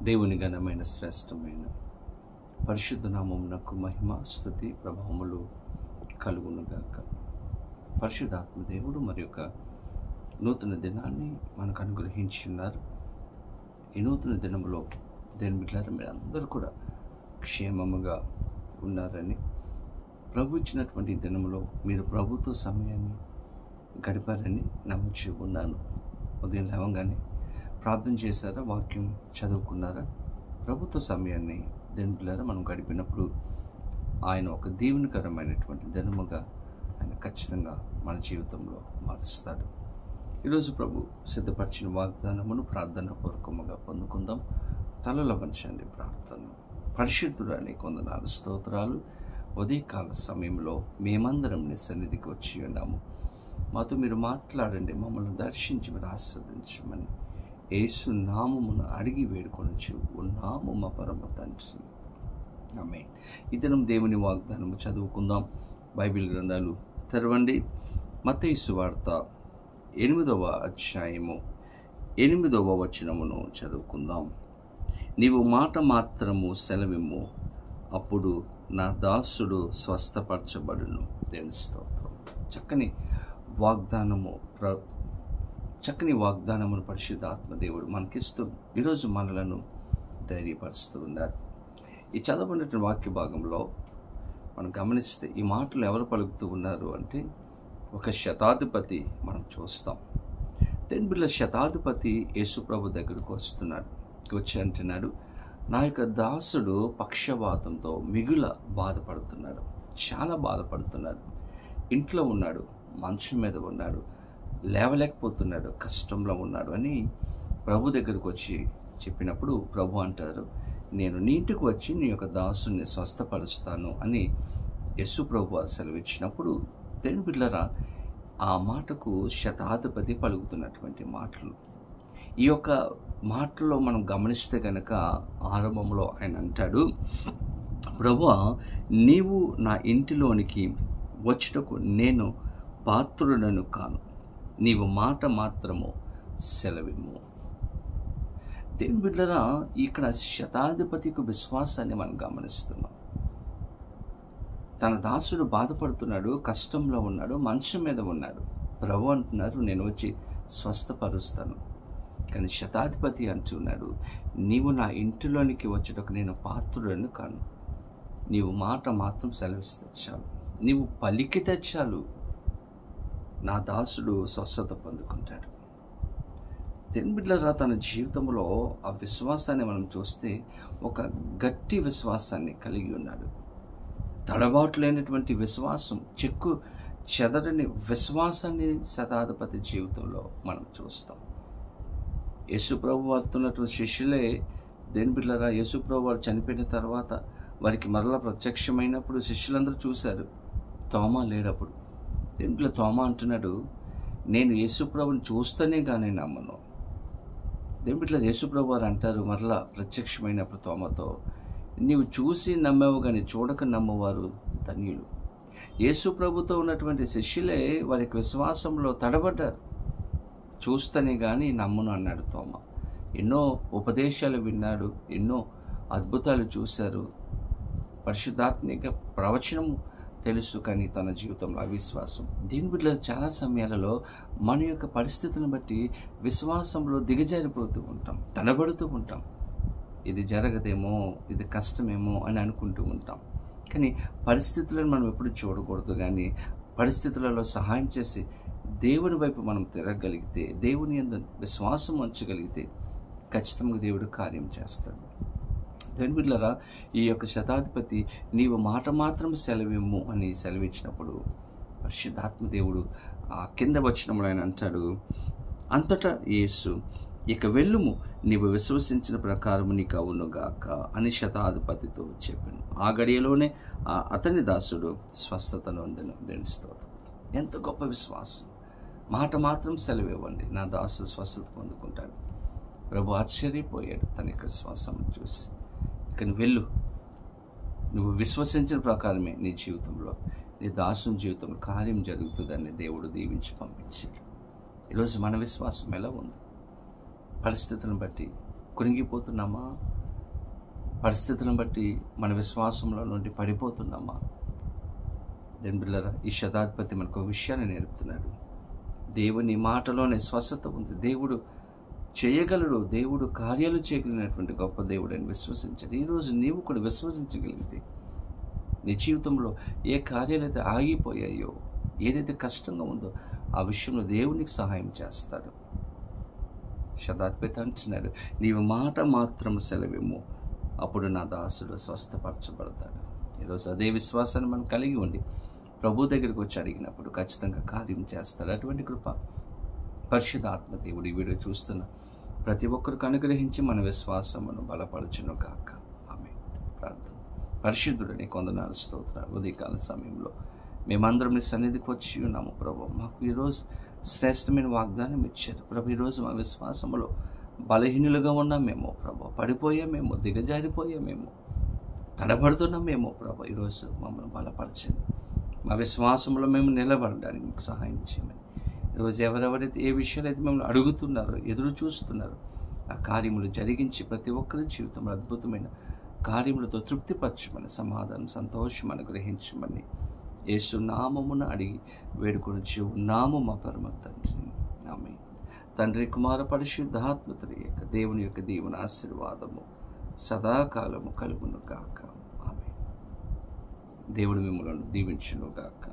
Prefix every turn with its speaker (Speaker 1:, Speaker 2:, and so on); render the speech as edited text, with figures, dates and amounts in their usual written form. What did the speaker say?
Speaker 1: దేవుని ఘనమైన శ్రేష్టమైన పరిశుద్ధ నామమునకు మహిమ స్తుతి ప్రభావములు కలుగునుగాక. పరిశుద్ధాత్మ దేవుడు మరి యొక్క నూతన దినాన్ని మనకు అనుగ్రహించి ఉన్నారు. ఈ నూతన దినంలో దేని బిడ్డలారా మీరు అందరూ కూడా క్షేమముగా ఉన్నారని, ప్రభు ఇచ్చినటువంటి దినంలో మీరు ప్రభుతో సమయాన్ని గడిపారని నమ్ముచూ ఉన్నాను. ఉదయం లేవగానే ప్రార్థన చేశారా, వాక్యం చదువుకున్నారా? ప్రభుత్వ సమయాన్ని దేని బిడ్డలారా మనం గడిపినప్పుడు ఆయన ఒక దీవెనకరమైనటువంటి దినముగా ఆయన ఖచ్చితంగా మన జీవితంలో మారుస్తాడు. ఈరోజు ప్రభు సిద్ధపరిచిన వాగ్దానమును ప్రార్థన పూర్వకముగా పొందుకుందాం. తలలో వంచండి ప్రార్థన. పరిశుద్ధుడా నీకు వందనాలు, స్తోత్రాలు. ఉదయకాల సమయంలో మేమందరం నీ సన్నిధికి వచ్చి ఉన్నాము. మాతో మీరు మాట్లాడండి, మమ్మల్ని దర్శించి మీరు ఆస్వాదించమని యేసు నామమును అడిగి వేడుకొనొచ్చు ఉన్నాము మా పరమ తండ్రి. ఆమేన్. ఈ దినం దేవుని వాగ్దానము చదువుకుందాం. బైబిల్ గ్రంథాలు తెరవండి. మత్తయి సువార్త 8వ అధ్యాయము 8వ వచనమును చదువుకుందాం. నీవు మాట మాత్రము సెలవిమ్ము, అప్పుడు నా దాసుడు స్వస్థపరచబడును. దేవుని స్తోత్రం. చక్కని వాగ్దానమును పరిశుద్ధాత్మ దేవుడు మనకిస్తూ ఈరోజు మనలను ధైర్యపరుస్తూ ఉన్నారు. ఈ చదవబడిన వాక్య భాగంలో మనం గమనిస్తే ఈ మాటలు ఎవరు పలుకుతూ ఉన్నారు అంటే ఒక శతాధిపతి మనం చూస్తాం. బిడ్డల శతాధిపతి యేసుప్రభు దగ్గరకు వస్తున్నాడు. వచ్చి అంటున్నాడు, నా యొక్క దాసుడు పక్షవాతంతో మిగుల బాధపడుతున్నాడు, చాలా బాధపడుతున్నాడు. ఇంట్లో ఉన్నాడు, మంచం మీద ఉన్నాడు, లేవలేకపోతున్నాడు, కష్టంలో ఉన్నాడు అని ప్రభు దగ్గరకు వచ్చి చెప్పినప్పుడు ప్రభు అంటారు, నేను నీ ఇంటికి వచ్చి నీ యొక్క దాసుని స్వస్థపరుస్తాను అని యేసు ప్రభు సెలవిచ్చినప్పుడు దేవుని బిడ్డలారా ఆ మాటకు శతాధిపతి పలుకుతున్నటువంటి మాటలు. ఈ యొక్క మాటల్లో మనం గమనిస్తే కనుక ఆరంభంలో ఆయన అంటాడు, ప్రభువా నీవు నా ఇంటిలోనికి వచ్చుటకు నేను పాత్రుడను కాను, నీవు మాట మాత్రము సెలవిమ్ము. దేవుని బిడ్డలారా ఇక్కడ శతాధిపతికి విశ్వాసాన్ని మనం గమనిస్తున్నాం. తన దాసుడు బాధపడుతున్నాడు, కష్టంలో ఉన్నాడు, మంచం మీద ఉన్నాడు. ప్రభు అంటున్నారు, నేను వచ్చి స్వస్థపరుస్తాను. కానీ శతాధిపతి అంటున్నాడు, నీవు నా ఇంటిలోనికి వచ్చేటకు నేను పాత్రుడను కాను, నీవు మాట మాత్రం సెలవిస్తే చాలు, నీవు పలికితే చాలు, నా దాసుడు స్వస్థత పొందుకుంటాడు. బిడ్డలారా తన జీవితంలో ఆ విశ్వాసాన్ని మనం చూస్తే ఒక గట్టి విశ్వాసాన్ని కలిగి ఉన్నాడు. తడబాటు లేనటువంటి విశ్వాసం, చెక్కు చెదరని విశ్వాసాన్ని శతాధిపతి జీవితంలో మనం చూస్తాం. యేసుప్రభు వారుతున్నటువంటి శిష్యులే బిడ్డలారా యేసుప్రభు వారు చనిపోయిన తర్వాత వారికి మరలా ప్రత్యక్షమైనప్పుడు శిష్యులందరూ చూశారు, తోమా లేడప్పుడు. దీంట్లో తోమా అంటున్నాడు, నేను యేసుప్రభుని చూస్తేనే కానీ నమ్మను. దేవుడిట్లా యేసుప్రభు వారు అంటారు మరలా ప్రత్యక్షమైనప్పుడు తోమాతో, నీవు చూసి నమ్మేవు కానీ చూడక నమ్మవారు ధన్యులు. యేసుప్రభుతో ఉన్నటువంటి శిష్యులే వారికి విశ్వాసంలో తడబడ్డారు. చూస్తేనే కానీ నమ్మును అన్నాడు తోమా. ఎన్నో ఉపదేశాలు విన్నాడు, ఎన్నో అద్భుతాలు చూశారు, పరిశుద్ధాత్మిక ప్రవచనం తెలుసు, కానీ తన జీవితంలో అవిశ్వాసం. దీని బిడ్డలు చాలా సమయాలలో మన యొక్క పరిస్థితులను బట్టి విశ్వాసంలో దిగజారిపోతూ ఉంటాం, తడబడుతూ ఉంటాం. ఇది జరగదేమో, ఇది కష్టమేమో అని అనుకుంటూ ఉంటాం. కానీ పరిస్థితులను మనం ఎప్పుడు చూడకూడదు. కానీ పరిస్థితులలో సహాయం చేసి దేవుని వైపు మనం తిరగగలిగితే, దేవుని యందు విశ్వాసం ఉంచగలిగితే ఖచ్చితంగా దేవుడు కార్యం చేస్తాడు. దేవుని బిడ్డలారా ఈ యొక్క శతాధిపతి నీవు మాట మాత్రం సెలవిమ్ము అని సెలవిచ్చినప్పుడు పరిశుద్ధాత్మ దేవుడు ఆ కింద వచనంలో ఆయన అంటాడు, అంతటా యేసు ఇక వెళ్ళుము, నీవు విశ్వసించిన ప్రకారము నీకు అవునుగాక అని శతాధిపతితో చెప్పాను. ఆ గడియలోనే అతని దాసుడు స్వస్థతను పొందెను. దేవుని స్తోత్రం. ఎంత గొప్ప విశ్వాసం! మాట మాత్రం సెలవివ్వండి, నా దాసుడు స్వస్థత పొందుకుంటాడు. ప్రభు ఆశ్చర్యపోయాడు తన యొక్క విశ్వాసం చూసి. ఇక వెళ్ళు, నువ్వు విశ్వసించిన ప్రకారమే నీ జీవితంలో, నీ దాసుని జీవితంలో కార్యం జరుగుతుందని దేవుడు దీవించి పంపించాడు. ఈరోజు మన విశ్వాసం ఎలా ఉంది? పరిస్థితులను బట్టి కృంగిపోతున్నామా? పరిస్థితులను బట్టి మన విశ్వాసంలో నుండి పడిపోతున్నామా? బిడ్డలారా, ఈ శతాధిపతి మనకు ఒక విషయాన్ని నేర్పుతున్నాడు. దేవుని మాటలోనే స్వస్థత ఉంది. దేవుడు చేయగలడు, దేవుడు కార్యాలు చేయగలిగినటువంటి గొప్ప దేవుడు అని విశ్వసించాడు. ఈరోజు నీవు కూడా విశ్వసించగలిగితే నీ జీవితంలో ఏ కార్యాలు అయితే ఆగిపోయాయో, ఏదైతే కష్టంగా ఉందో ఆ విషయంలో దేవునికి సహాయం చేస్తాడు. శతాధిపతి అంటున్నాడు, నీవు మాట మాత్రం సెలవేమో, అప్పుడు నా దాసుడు స్వస్థపరచబడతాడు. ఈరోజు అదే విశ్వాసాన్ని మనం కలిగి ఉండి ప్రభు దగ్గరికి వచ్చి అడిగినప్పుడు ఖచ్చితంగా కార్యం చేస్తాడు. అటువంటి కృప పరిశుద్ధాత్మ దేవుడు ఈ వీడియో చూస్తున్న ప్రతి ఒక్కరికి అనుగ్రహించి మన విశ్వాసమును బలపరచును గాక. ఆమేన్. ప్రార్థన. పరిశుద్ధుడని కొందనాలు స్తోత్రాలు. ఉదయకాల సమయంలో మేమందరం నీ సన్నిధికి వచ్చి ఉన్నాము ప్రభు. మాకు ఈరోజు శ్రేష్టమైన వాగ్దానం ఇచ్చారు ప్రభు. ఈరోజు మా విశ్వాసంలో బలహీనులుగా ఉన్నామేమో ప్రభు, పడిపోయామేమో, దిగజారిపోయామేమో, తడబడుతున్నామేమో ప్రభు. ఈరోజు మమ్మల్ని బలపరచండి. మా విశ్వాసంలో మేము నిలబడడానికి మీకు సహాయం చేయమని. ఈరోజు ఎవరెవరైతే ఏ విషయాలు అయితే మిమ్మల్ని అడుగుతున్నారో, ఎదురు చూస్తున్నారో, ఆ కార్యములు జరిగించి ప్రతి ఒక్కరి జీవితంలో అద్భుతమైన కార్యములతో తృప్తిపరచమని, సమాధానం సంతోషం అనుగ్రహించమని యేసు నామమున అడిగి వేడుకొనుచు ఉన్నాము మా పరమ తండ్రి. ఆమేన్. తండ్రి, కుమార పరిశుద్ధాత్మతుని యొక్క దేవుని యొక్క దీవెన ఆశీర్వాదము సదాకాలము కలుగును గాక. ఆమేన్. దేవుడు మిమ్మల్ని దీవించును గాక.